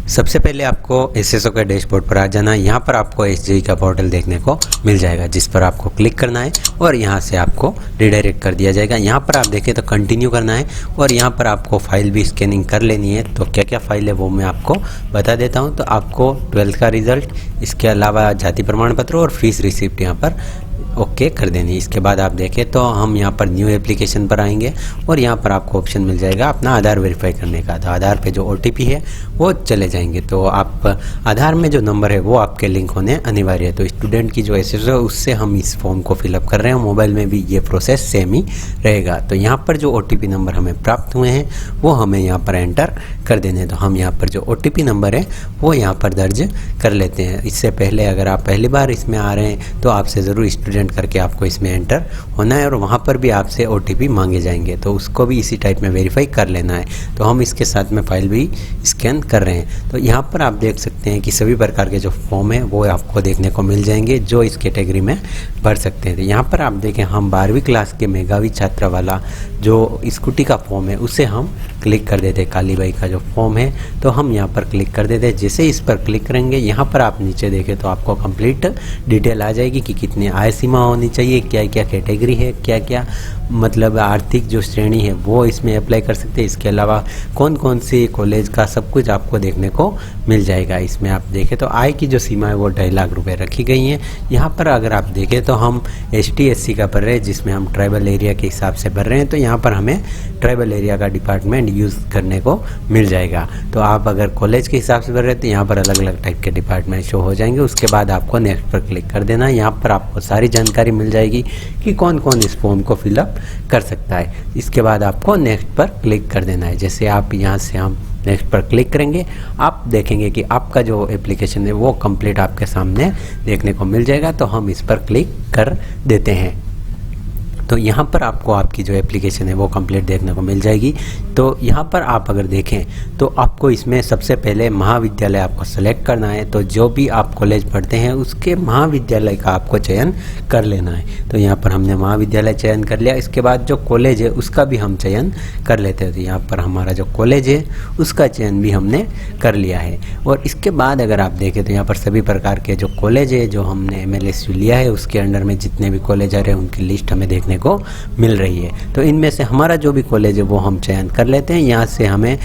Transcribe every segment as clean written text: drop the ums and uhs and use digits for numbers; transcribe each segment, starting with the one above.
सबसे पहले आपको एसएसओ के डैशबोर्ड पर आ जाना है। यहाँ पर आपको एसजीई का पोर्टल देखने को मिल जाएगा, जिस पर आपको क्लिक करना है और यहाँ से आपको रिडायरेक्ट कर दिया जाएगा। यहाँ पर आप देखें तो कंटिन्यू करना है और यहाँ पर आपको फाइल भी स्कैनिंग कर लेनी है। तो क्या क्या फाइल है वो मैं आपको बता देता हूँ। तो आपको 12th का रिज़ल्ट, इसके अलावा जाति प्रमाण पत्र और फीस रिसिप्ट यहाँ पर ओके कर देनी। इसके बाद आप देखें तो हम यहाँ पर न्यू एप्लीकेशन पर आएंगे और यहाँ पर आपको ऑप्शन मिल जाएगा अपना आधार वेरीफाई करने का। तो आधार पे जो ओटीपी है वो चले जाएंगे। तो आप आधार में जो नंबर है वो आपके लिंक होने अनिवार्य है। तो स्टूडेंट की जो एसएसओ है उससे हम इस फॉर्म को फिलअप कर रहे हैं। मोबाइल में भी ये प्रोसेस सेम ही रहेगा। तो यहाँ पर जो ओटीपी नंबर हमें प्राप्त हुए हैं वो हमें यहाँ पर एंटर कर देने। तो हम यहाँ पर जो ओटीपी नंबर है वो यहाँ पर दर्ज कर लेते हैं। इससे पहले अगर आप पहली बार इसमें आ रहे हैं तो आपसे ज़रूर स्टूडेंट करके आपको इसमें एंटर होना है और वहाँ पर भी आपसे ओटीपी मांगे जाएंगे, तो उसको भी इसी टाइप में वेरीफाई कर लेना है। तो हम इसके साथ में फाइल भी स्कैन कर रहे हैं। तो यहाँ पर आप देख सकते हैं कि सभी प्रकार के जो फॉर्म है वो आपको देखने को मिल जाएंगे जो इस कैटेगरी में भर सकते हैं। तो यहाँ पर आप देखें हम 12वीं क्लास के मेधावी छात्रा वाला जो स्कूटी का फॉर्म है उसे हम क्लिक कर देते हैं। काली बाई का जो फॉर्म है तो हम यहाँ पर क्लिक कर देते हैं। जैसे इस पर क्लिक करेंगे यहाँ पर आप नीचे देखें तो आपको कंप्लीट डिटेल आ जाएगी कि कितनी आय सीमा होनी चाहिए, क्या क्या कैटेगरी है, क्या क्या मतलब आर्थिक जो श्रेणी है वो इसमें अप्लाई कर सकते हैं। इसके अलावा कौन कौन सी कॉलेज का सब कुछ आपको देखने को मिल जाएगा। इसमें आप देखें तो आय की जो सीमा है वो 2.5 लाख रुपए रखी गई है। यहाँ पर अगर आप देखें तो हम ST SC का भर रहे हैं, जिसमें हम ट्राइबल एरिया के हिसाब से भर रहे हैं। तो यहाँ पर हमें ट्राइबल एरिया का डिपार्टमेंट यूज़ करने को मिल जाएगा। तो आप अगर कॉलेज के हिसाब से भर रहे हैं तो यहाँ पर अलग अलग टाइप के डिपार्टमेंट शो हो जाएंगे। उसके बाद आपको नेक्स्ट पर क्लिक कर देना। यहाँ पर आपको सारी जानकारी मिल जाएगी कि कौन कौन इस फॉर्म को फिलअप कर सकता है। इसके बाद आपको नेक्स्ट पर क्लिक कर देना है। जैसे आप यहाँ से हम नेक्स्ट पर क्लिक करेंगे आप देखेंगे कि आपका जो एप्लीकेशन है वो कंप्लीट आपके सामने देखने को मिल जाएगा। तो हम इस पर क्लिक कर देते हैं। तो यहाँ पर आपको आपकी जो एप्लीकेशन है वो कंप्लीट देखने को मिल जाएगी। तो यहाँ पर आप अगर देखें तो आपको इसमें सबसे पहले महाविद्यालय आपको सेलेक्ट करना है। तो जो भी आप कॉलेज पढ़ते हैं उसके महाविद्यालय का आपको चयन कर लेना है। तो यहाँ पर हमने महाविद्यालय चयन कर लिया। इसके बाद जो कॉलेज है उसका भी हम चयन कर लेते हैं। तो यहाँ पर हमारा जो कॉलेज है उसका चयन भी हमने कर लिया है। और इसके बाद अगर आप देखें तो यहाँ पर सभी प्रकार के जो कॉलेज है जो हमने MLSU लिया है उसके अंडर में जितने भी कॉलेज आ रहे हैं उनकी लिस्ट हमें देखने को मिल रही है। तो इनमें से हमारा जो भी कॉलेज है वो हम चयन कर लेते हैं। यहाँ से हमें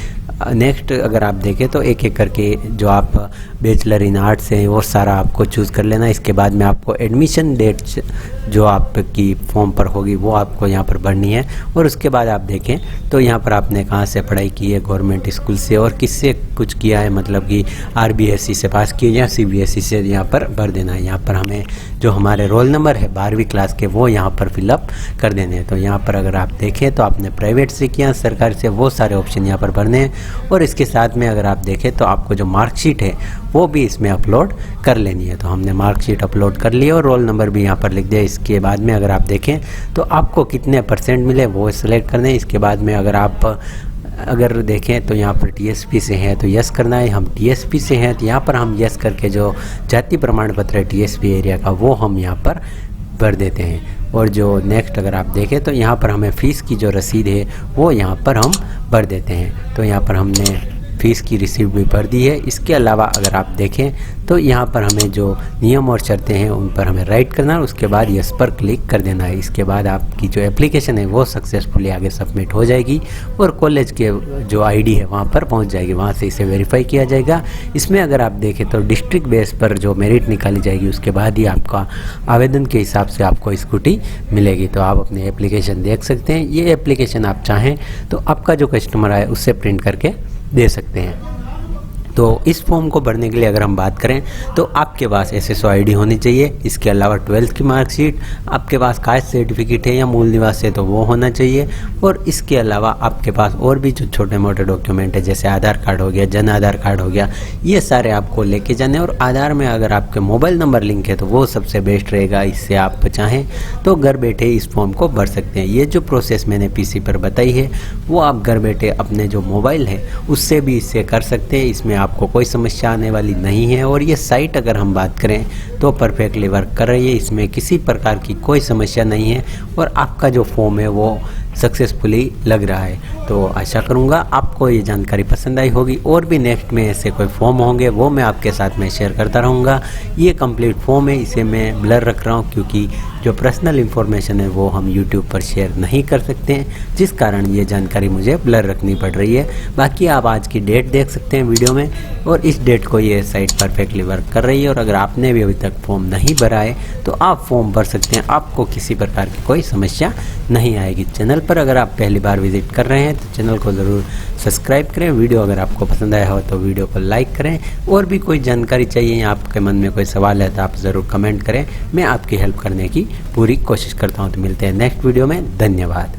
नेक्स्ट अगर आप देखें तो एक एक करके जो आप बैचलर इन आर्ट्स हैं वो सारा आपको चूज़ कर लेना। इसके बाद में आपको एडमिशन डेट जो आपकी फॉर्म पर होगी वो आपको यहाँ पर भरनी है। और उसके बाद आप देखें तो यहाँ पर आपने कहाँ से पढ़ाई की है, गवर्नमेंट स्कूल से और किससे कुछ किया है, मतलब कि RBSE से पास किए या CBSE से, यहाँ पर भर देना है। यहाँ पर हमें जो हमारे रोल नंबर है 12वीं क्लास के वो यहाँ पर फिलअप कर देने हैं। तो यहाँ पर अगर आप देखें तो आपने प्राइवेट से किया, सरकारी से, वो सारे ऑप्शन यहाँ पर भरने हैं। और इसके साथ में अगर आप देखें तो आपको जो मार्कशीट है वो भी इसमें अपलोड कर लेनी है। तो हमने मार्कशीट अपलोड कर लिया और रोल नंबर भी यहाँ पर लिख दिया। इसके बाद में अगर आप देखें तो आपको कितने % मिले वो सिलेक्ट करना है। इसके बाद में अगर देखें तो यहाँ पर TSP से है तो यस करना है। हम TSP से हैं तो यहाँ पर हम यस करके जो जाति प्रमाण पत्र है TSP एरिया का वो हम यहाँ पर भर देते हैं। और जो नेक्स्ट अगर आप देखें तो यहाँ पर हमें फ़ीस की जो रसीद है वो यहाँ पर हम भर देते हैं। तो यहाँ पर हमने फ़ीस की रिसीप्ट भी भर दी है। इसके अलावा अगर आप देखें तो यहाँ पर हमें जो नियम और शर्तें हैं उन पर हमें राइट करना है। उसके बाद यस पर क्लिक कर देना है। इसके बाद आपकी जो एप्लीकेशन है वो सक्सेसफुली आगे सबमिट हो जाएगी और कॉलेज के जो ID है वहाँ पर पहुँच जाएगी। वहाँ से इसे वेरीफाई किया जाएगा। इसमें अगर आप देखें तो डिस्ट्रिक्ट बेस पर जो मेरिट निकाली जाएगी उसके बाद ही आपका आवेदन के हिसाब से आपको स्कूटी मिलेगी। तो आप अपनी एप्लीकेशन देख सकते हैं। ये एप्लीकेशन आप चाहें तो आपका जो कस्टमर आए उससे प्रिंट करके दे सकते हैं। तो इस फॉर्म को भरने के लिए अगर हम बात करें तो आपके पास SSO ID होनी चाहिए। इसके अलावा 12th की मार्कशीट, आपके पास कास्ट सर्टिफिकेट है या मूल निवास है तो वो होना चाहिए। और इसके अलावा आपके पास और भी जो छोटे मोटे डॉक्यूमेंट है जैसे आधार कार्ड हो गया, जन आधार कार्ड हो गया, ये सारे आपको लेके जाने। और आधार में अगर आपके मोबाइल नंबर लिंक है तो वो सबसे बेस्ट रहेगा। इससे आप चाहें तो घर बैठे इस फॉर्म को भर सकते हैं। ये जो प्रोसेस मैंने PC पर बताई है वो आप घर बैठे अपने जो मोबाइल है उससे भी इससे कर सकते हैं। इसमें आपको कोई समस्या आने वाली नहीं है। और ये साइट अगर हम बात करें तो परफेक्टली वर्क कर रही है। इसमें किसी प्रकार की कोई समस्या नहीं है। और आपका जो फॉर्म है वो सक्सेसफुली लग रहा है। तो आशा करूँगा आपको ये जानकारी पसंद आई होगी। और भी नेक्स्ट में ऐसे कोई फॉर्म होंगे वो मैं आपके साथ में शेयर करता रहूँगा। ये कंप्लीट फॉर्म है, इसे मैं ब्लर रख रहा हूँ क्योंकि जो पर्सनल इन्फॉर्मेशन है वो हम यूट्यूब पर शेयर नहीं कर सकते हैं, जिस कारण ये जानकारी मुझे ब्लर रखनी पड़ रही है। बाकी आप आज की डेट देख सकते हैं वीडियो में, और इस डेट को ये साइट परफेक्टली वर्क कर रही है। और अगर आपने भी अभी तक फॉर्म नहीं भरा है तो आप फॉर्म भर सकते हैं, आपको किसी प्रकार की कोई समस्या नहीं आएगी। चैनल पर अगर आप पहली बार विजिट कर रहे हैं तो चैनल को ज़रूर सब्सक्राइब करें। वीडियो अगर आपको पसंद आया हो तो वीडियो को लाइक करें। और भी कोई जानकारी चाहिए या आपके मन में कोई सवाल है तो आप ज़रूर कमेंट करें, मैं आपकी हेल्प करने की पूरी कोशिश करता हूँ। तो मिलते हैं नेक्स्ट वीडियो में, धन्यवाद।